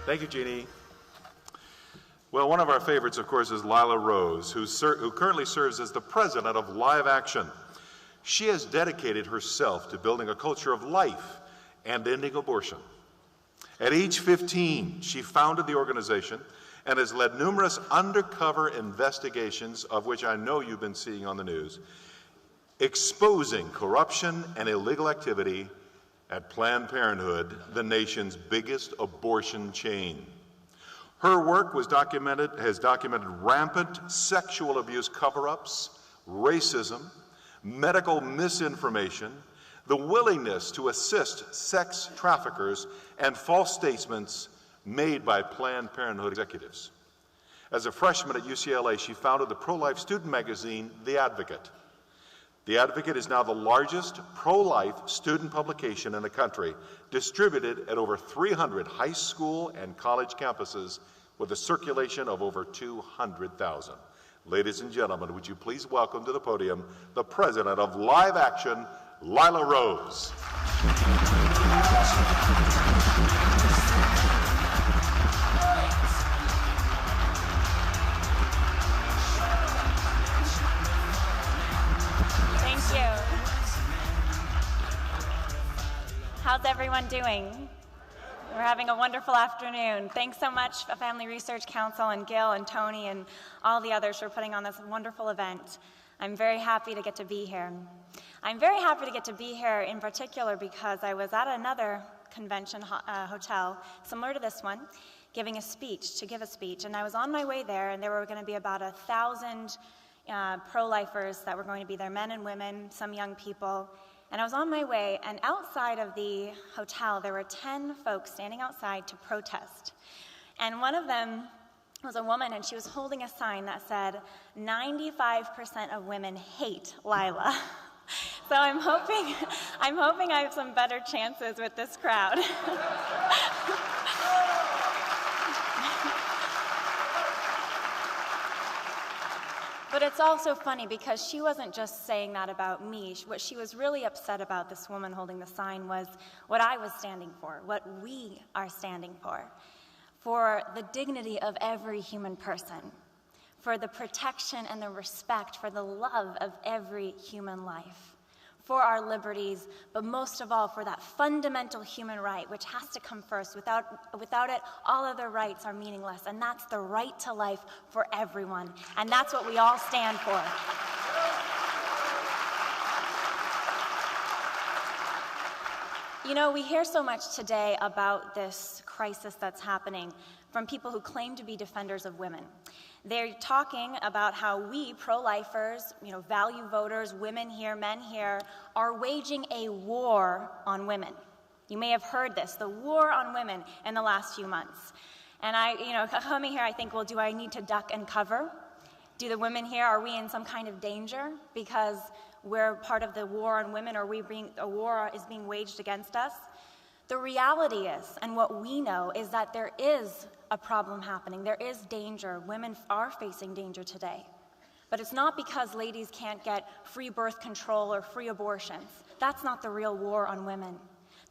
Thank you, Jeannie. Well, one of our favorites, of course, is Lila Rose, who currently serves as the president of Live Action. She has dedicated herself to building a culture of life and ending abortion. At age 15, she founded the organization and has led numerous undercover investigations, of which I know you've been seeing on the news, exposing corruption and illegal activity at Planned Parenthood, the nation's biggest abortion chain. Her work has documented rampant sexual abuse cover-ups, racism, medical misinformation, the willingness to assist sex traffickers, and false statements made by Planned Parenthood executives. As a freshman at UCLA, she founded the pro-life student magazine, The Advocate. The Advocate is now the largest pro-life student publication in the country, distributed at over 300 high school and college campuses with a circulation of over 200,000. Ladies and gentlemen, would you please welcome to the podium the president of Live Action, Lila Rose. How's everyone doing? We're having a wonderful afternoon. Thanks so much, Family Research Council and Gil and Tony and all the others for putting on this wonderful event. I'm very happy to get to be here. I'm very happy to get to be here in particular because I was at another convention hotel, similar to this one, to give a speech, and I was on my way there, and there were going to be about 1,000 pro-lifers that were going to be there, men and women, some young people. And I was on my way, and outside of the hotel, there were 10 folks standing outside to protest. And one of them was a woman, and she was holding a sign that said, 95% of women hate Lila. So I'm hoping I have some better chances with this crowd. But it's also funny because she wasn't just saying that about me. What she was really upset about, this woman holding the sign, was what I was standing for, what we are standing for the dignity of every human person, for the protection and the respect, for the love of every human life, for our liberties, but most of all for that fundamental human right, which has to come first. Without it, all other rights are meaningless, and that's the right to life for everyone, and that's what we all stand for. You know, we hear so much today about this crisis that's happening from people who claim to be defenders of women. They're talking about how we, pro-lifers, value voters, women here, men here, are waging a war on women. You may have heard this, the war on women in the last few months. And coming here, I think, well, do I need to duck and cover? Do the women here, are we in some kind of danger because we're part of the war on women, or a war is being waged against us? The reality is, and what we know, is that there is a problem happening. There is danger. Women are facing danger today. But it's not because ladies can't get free birth control or free abortions. That's not the real war on women.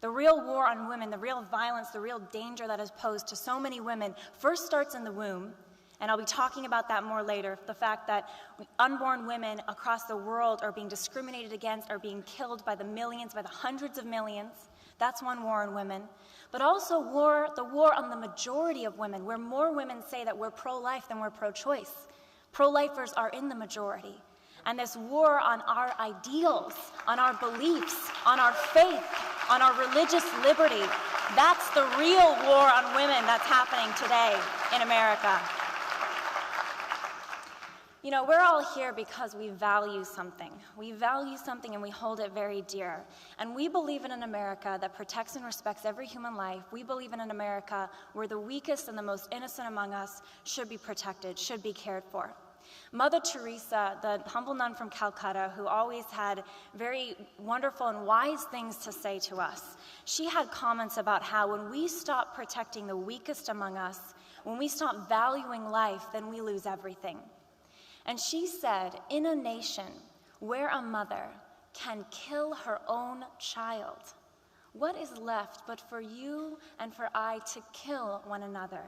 The real war on women, the real violence, the real danger that is posed to so many women first starts in the womb, and I'll be talking about that more later, the fact that unborn women across the world are being discriminated against, are being killed by the millions, by the hundreds of millions. That's one war on women. But also the war on the majority of women, where more women say that we're pro-life than we're pro-choice. Pro-lifers are in the majority. And this war on our ideals, on our beliefs, on our faith, on our religious liberty, that's the real war on women that's happening today in America. You know, we're all here because we value something. We value something and we hold it very dear. And we believe in an America that protects and respects every human life. We believe in an America where the weakest and the most innocent among us should be protected, should be cared for. Mother Teresa, the humble nun from Calcutta, who always had very wonderful and wise things to say to us, she had comments about how when we stop protecting the weakest among us, when we stop valuing life, then we lose everything. And she said, in a nation where a mother can kill her own child, What is left but for you and for I to kill one another?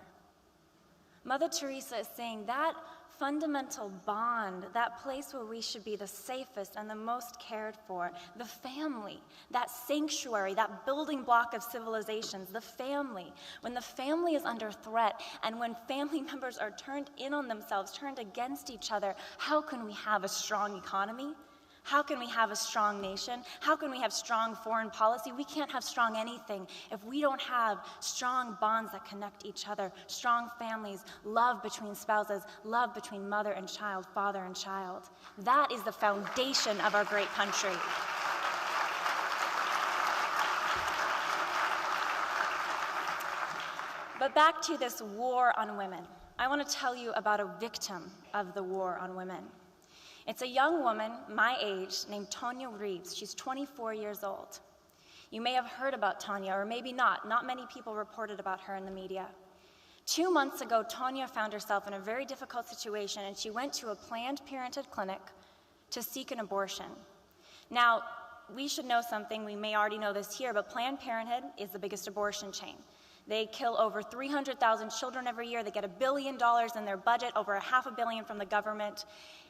Mother Teresa is saying that fundamental bond, that place where we should be the safest and the most cared for, the family, that sanctuary, that building block of civilizations, the family. When the family is under threat and when family members are turned in on themselves, turned against each other, how can we have a strong economy? How can we have a strong nation? How can we have strong foreign policy? We can't have strong anything if we don't have strong bonds that connect each other, strong families, love between spouses, love between mother and child, father and child. That is the foundation of our great country. But back to this war on women. I want to tell you about a victim of the war on women. It's a young woman, my age, named Tonya Reeves. She's 24 years old. You may have heard about Tonya, or maybe not. Not many people reported about her in the media. 2 months ago, Tonya found herself in a very difficult situation, and she went to a Planned Parenthood clinic to seek an abortion. Now, we should know something. We may already know this here, but Planned Parenthood is the biggest abortion chain. They kill over 300,000 children every year. They get $1 billion in their budget, over $500 million from the government.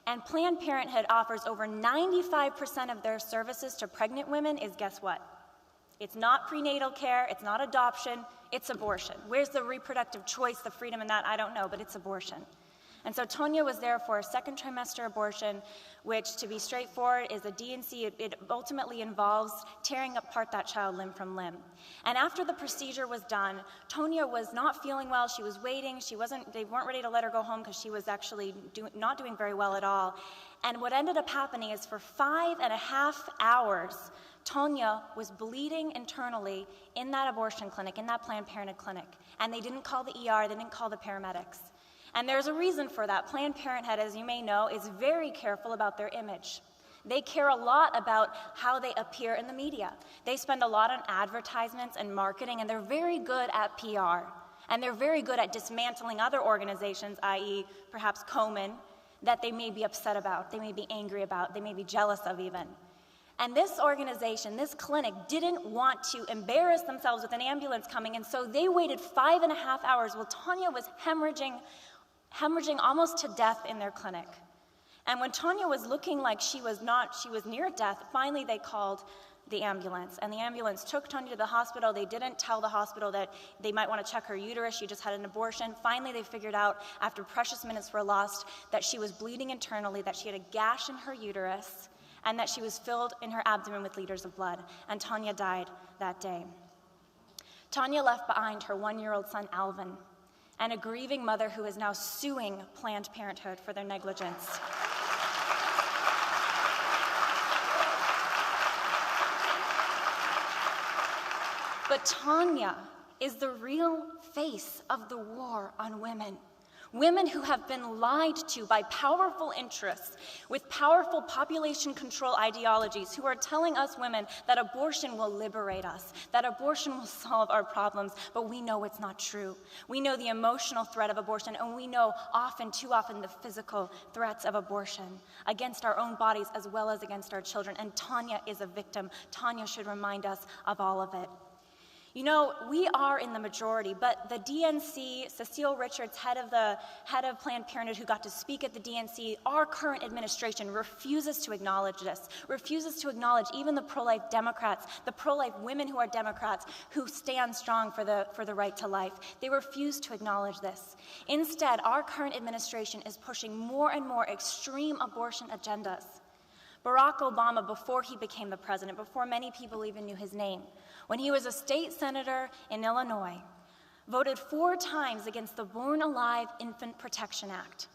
And Planned Parenthood offers over 95% of their services to pregnant women is, guess what? It's not prenatal care, it's not adoption, it's abortion. Where's the reproductive choice, the freedom in that? I don't know, but it's abortion. And so Tonya was there for a second trimester abortion, which, to be straightforward, is a D&C. It ultimately involves tearing apart that child limb from limb. And after the procedure was done, Tonya was not feeling well. She was waiting. They weren't ready to let her go home because she was actually not doing very well at all. And what ended up happening is for 5.5 hours, Tonya was bleeding internally in that abortion clinic, in that Planned Parenthood clinic. And they didn't call the ER. They didn't call the paramedics. And there's a reason for that. Planned Parenthood, as you may know, is very careful about their image. They care a lot about how they appear in the media. They spend a lot on advertisements and marketing, and they're very good at PR. And they're very good at dismantling other organizations, i.e. perhaps Komen, that they may be upset about, they may be angry about, they may be jealous of even. And this organization, this clinic, didn't want to embarrass themselves with an ambulance coming, and so they waited 5.5 hours while Tonya was hemorrhaging almost to death in their clinic. And when Tonya was looking like she was near death, finally they called the ambulance. And the ambulance took Tonya to the hospital. They didn't tell the hospital that they might want to check her uterus. She just had an abortion. Finally, they figured out, after precious minutes were lost, that she was bleeding internally, that she had a gash in her uterus, and that she was filled in her abdomen with liters of blood. And Tonya died that day. Tonya left behind her 1-year-old son, Alvin, and a grieving mother who is now suing Planned Parenthood for their negligence. But Tonya is the real face of the war on women. Women who have been lied to by powerful interests with powerful population control ideologies who are telling us women that abortion will liberate us, that abortion will solve our problems, but we know it's not true. We know the emotional threat of abortion, and we know too often, the physical threats of abortion against our own bodies as well as against our children. And Tonya is a victim. Tonya should remind us of all of it. You know, we are in the majority, but the DNC, Cecile Richards, head of Planned Parenthood, who got to speak at the DNC, our current administration refuses to acknowledge this, refuses to acknowledge even the pro-life Democrats, the pro-life women who are Democrats, who stand strong for the right to life. They refuse to acknowledge this. Instead, our current administration is pushing more and more extreme abortion agendas. Barack Obama, before he became the president, before many people even knew his name, when he was a state senator in Illinois, voted 4 times against the Born Alive Infant Protection Act.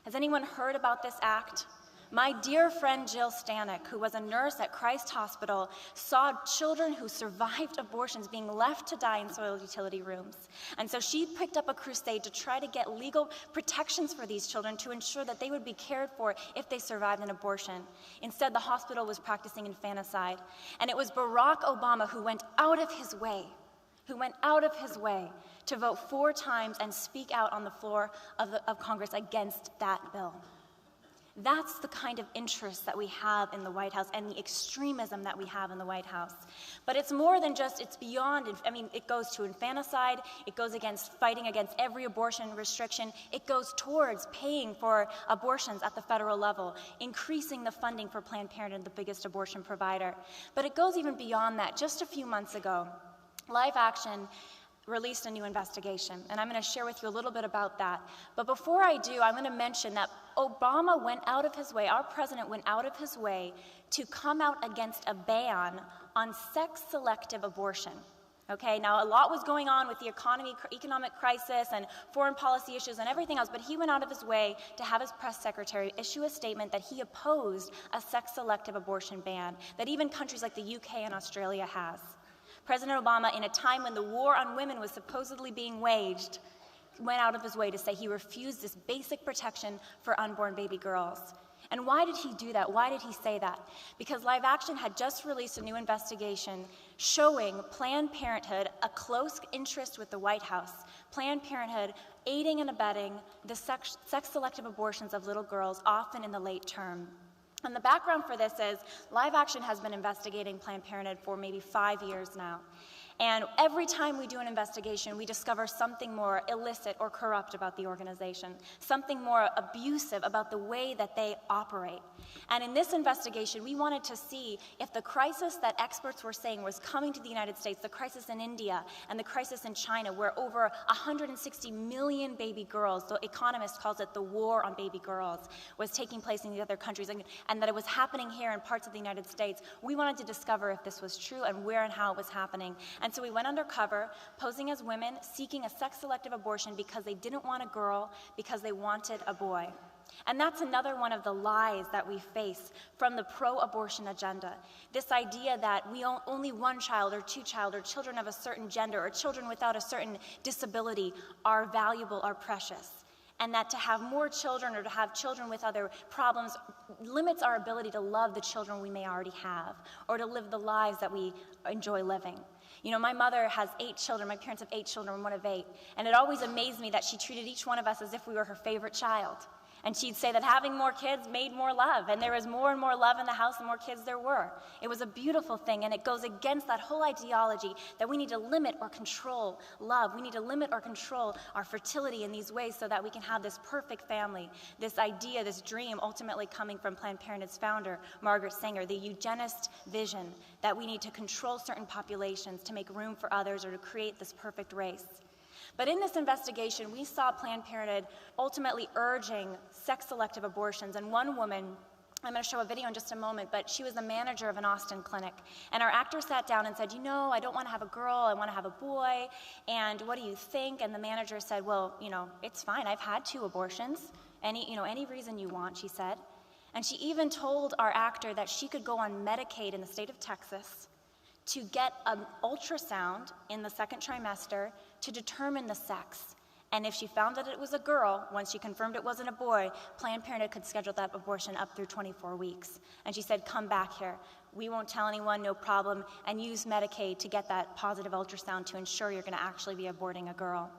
Has anyone heard about this act? My dear friend Jill Stanek, who was a nurse at Christ Hospital, saw children who survived abortions being left to die in soil utility rooms. And so she picked up a crusade to try to get legal protections for these children to ensure that they would be cared for if they survived an abortion. Instead, the hospital was practicing infanticide. And it was Barack Obama who went out of his way to vote 4 times and speak out on the floor of Congress against that bill. That's the kind of interest that we have in the White House and the extremism that we have in the White House. But it's more than just, it's beyond, I mean, it goes to infanticide, it goes against fighting against every abortion restriction, it goes towards paying for abortions at the federal level, increasing the funding for Planned Parenthood, the biggest abortion provider. But it goes even beyond that. Just a few months ago, Live Action released a new investigation, and I'm going to share with you a little bit about that. But before I do, I'm going to mention that Obama went out of his way, our president went out of his way to come out against a ban on sex-selective abortion. Okay, now a lot was going on with the economic crisis and foreign policy issues and everything else, but he went out of his way to have his press secretary issue a statement that he opposed a sex-selective abortion ban that even countries like the UK and Australia has. President Obama, in a time when the war on women was supposedly being waged, went out of his way to say he refused this basic protection for unborn baby girls. And why did he do that? Why did he say that? Because Live Action had just released a new investigation showing Planned Parenthood a close interest with the White House, Planned Parenthood aiding and abetting the sex-selective abortions of little girls, often in the late term. And the background for this is Live Action has been investigating Planned Parenthood for maybe 5 years now. And every time we do an investigation, we discover something more illicit or corrupt about the organization, something more abusive about the way that they operate. And in this investigation, we wanted to see if the crisis that experts were saying was coming to the United States, the crisis in India and the crisis in China, where over 160 million baby girls, the Economist calls it the war on baby girls, was taking place in the other countries, and that it was happening here in parts of the United States. We wanted to discover if this was true and where and how it was happening. And so we went undercover, posing as women, seeking a sex-selective abortion because they didn't want a girl, because they wanted a boy. And that's another one of the lies that we face from the pro-abortion agenda. This idea that we own only one child or two child or children of a certain gender or children without a certain disability are valuable, are precious. And that to have more children or to have children with other problems limits our ability to love the children we may already have or to live the lives that we enjoy living. You know, my mother has 8 children. My parents have 8 children, I'm one of 8. And it always amazed me that she treated each one of us as if we were her favorite child. And she'd say that having more kids made more love, and there was more and more love in the house the more kids there were. It was a beautiful thing, and it goes against that whole ideology that we need to limit or control love. We need to limit or control our fertility in these ways so that we can have this perfect family, this idea, this dream ultimately coming from Planned Parenthood's founder, Margaret Sanger, the eugenist vision that we need to control certain populations to make room for others or to create this perfect race. But in this investigation, we saw Planned Parenthood ultimately urging sex-selective abortions. And one woman, I'm going to show a video in just a moment, but she was the manager of an Austin clinic. And our actor sat down and said, you know, I don't want to have a girl, I want to have a boy. And what do you think? And the manager said, well, you know, it's fine. I've had 2 abortions. Any reason you want, she said. And she even told our actor that she could go on Medicaid in the state of Texas to get an ultrasound in the 2nd trimester to determine the sex. And if she found that it was a girl, once she confirmed it wasn't a boy, Planned Parenthood could schedule that abortion up through 24 weeks. And she said, come back here. We won't tell anyone, no problem, and use Medicaid to get that positive ultrasound to ensure you're going to actually be aborting a girl.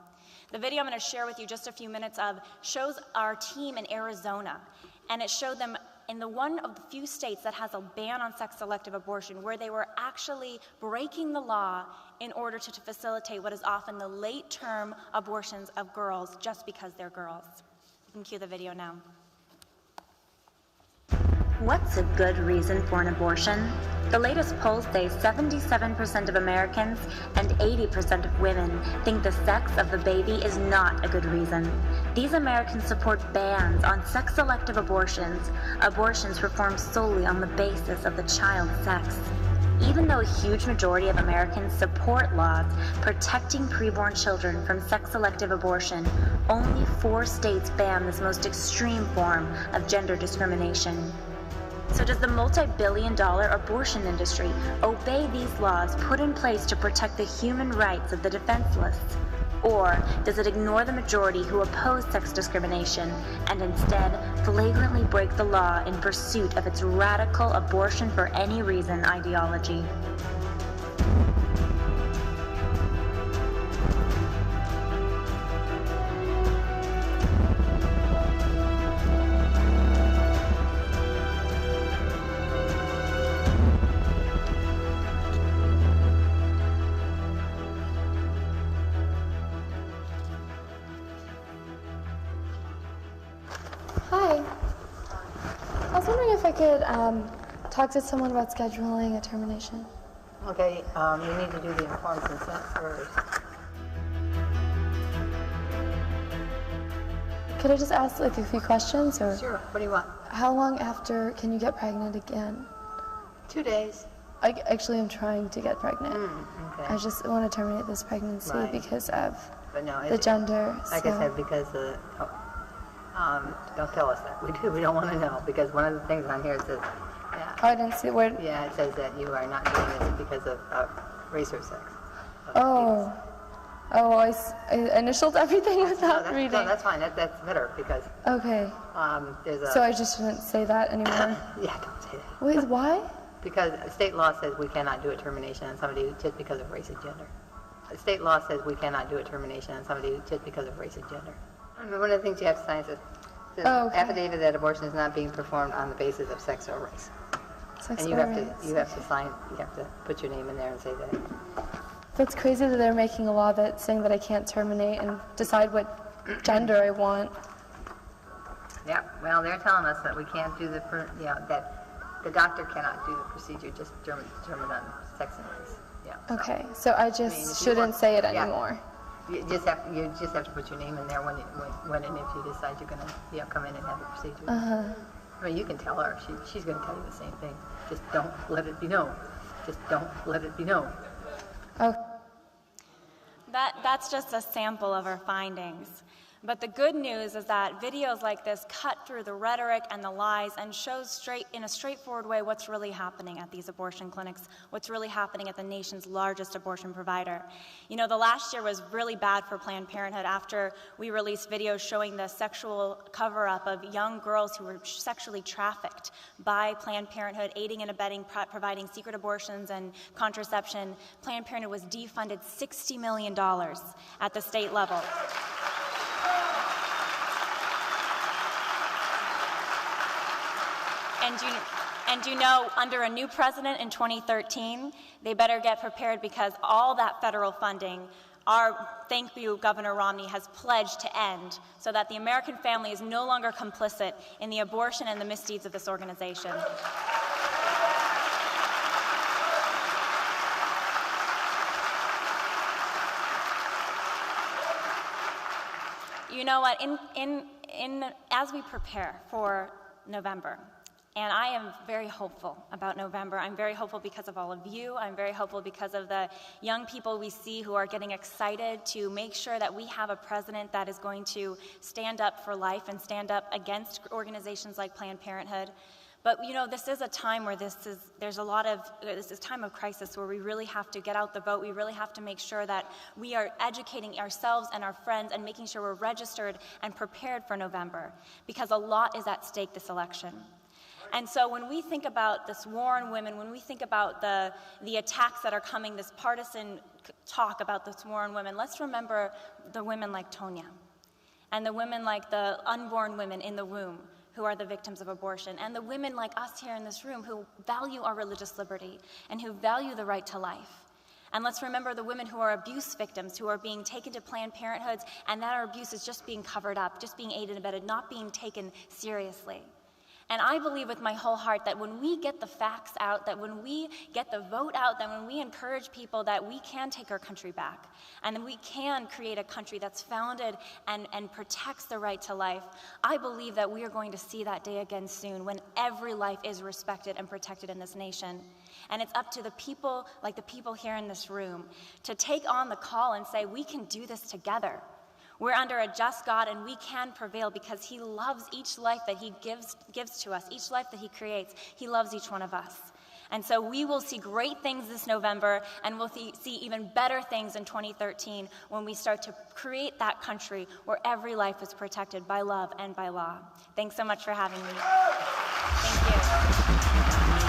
The video I'm going to share with you just a few minutes of shows our team in Arizona. And it showed them in the one of the few states that has a ban on sex-selective abortion, where they were actually breaking the law in order to facilitate what is often the late-term abortions of girls just because they're girls. You can cue the video now. What's a good reason for an abortion? The latest polls say 77% of Americans and 80% of women think the sex of the baby is not a good reason. These Americans support bans on sex-selective abortions, abortions performed solely on the basis of the child's sex. Even though a huge majority of Americans support laws protecting preborn children from sex-selective abortion, only 4 states ban this most extreme form of gender discrimination. So does the multi-billion-dollar abortion industry obey these laws put in place to protect the human rights of the defenseless? Or does it ignore the majority who oppose sex discrimination and instead flagrantly break the law in pursuit of its radical abortion for any reason ideology? Hi. I was wondering if I could talk to someone about scheduling a termination. Okay, you need to do the informed consent first. Could I just ask like a few questions, or? Sure, what do you want? How long after can you get pregnant again? 2 days. I actually am trying to get pregnant. Okay. I just want to terminate this pregnancy Right. because of But no, the gender. like I said, because of, don't tell us that. We don't want to know, because one of the things on here says, Oh, I didn't see the word. yeah, it says that you are not doing this because of race or sex. Oh. Oh, I initialed everything without reading. No, that's fine. That's better, because Okay. there's a... So I just shouldn't say that anymore? Yeah, don't say that. Wait, why? Because state law says we cannot do a termination on somebody just because of race and gender. State law says we cannot do a termination on somebody just because of race and gender. One of the things you have to sign is Oh, okay. affidavit that abortion is not being performed on the basis of sex or race. Sex And you or have race. to sign, you have to put your name in there and say that. That's crazy that they're making a law that's saying that I can't terminate and decide what gender I want. Yeah, well, they're telling us that we can't do that the doctor cannot do the procedure just determined on sex and race. Yeah. So. Okay, so I if just you shouldn't want- say it yeah. anymore. You just have to put your name in there when and if you decide you're gonna come in and have the procedure. I mean, you can tell her. She's gonna tell you the same thing. Just don't let it be known. Just don't let it be known. Oh. That's just a sample of our findings. But the good news is that videos like this cut through the rhetoric and the lies and shows in a straightforward way what's really happening at these abortion clinics, what's really happening at the nation's largest abortion provider. You know, the last year was really bad for Planned Parenthood after we released videos showing the sexual cover-up of young girls who were sexually trafficked by Planned Parenthood, aiding and abetting, providing secret abortions and contraception. Planned Parenthood was defunded $60 million at the state level. And you know, under a new president in 2013, they better get prepared, because all that federal funding, thank you, Governor Romney, has pledged to end, so that the American family is no longer complicit in the abortion and the misdeeds of this organization. You know what? As we prepare for November, and I am very hopeful about November. I'm very hopeful because of all of you. I'm very hopeful because of the young people we see who are getting excited to make sure that we have a president that is going to stand up for life and stand up against organizations like Planned Parenthood. But you know, this is a time where this is a time of crisis where we really have to get out the vote. We really have to make sure that we are educating ourselves and our friends and making sure we're registered and prepared for November, because a lot is at stake this election. And so when we think about this war on women, when we think about the attacks that are coming, this partisan talk about this war on women, let's remember the women like Tonya and the women like the unborn women in the womb who are the victims of abortion, and the women like us here in this room who value our religious liberty and who value the right to life. And let's remember the women who are abuse victims, who are being taken to Planned Parenthoods, and that our abuse is just being covered up, just being aided and abetted, not being taken seriously. And I believe with my whole heart that when we get the facts out, that when we get the vote out, that when we encourage people that we can take our country back, and that we can create a country that's founded and protects the right to life, I believe that we are going to see that day again soon, when every life is respected and protected in this nation. And it's up to the people, like the people here in this room, to take on the call and say, we can do this together. We're under a just God, and we can prevail because He loves each life that He gives to us, each life that He creates. He loves each one of us. And so we will see great things this November, and we'll see even better things in 2013 when we start to create that country where every life is protected by love and by law. Thanks so much for having me. Thank you.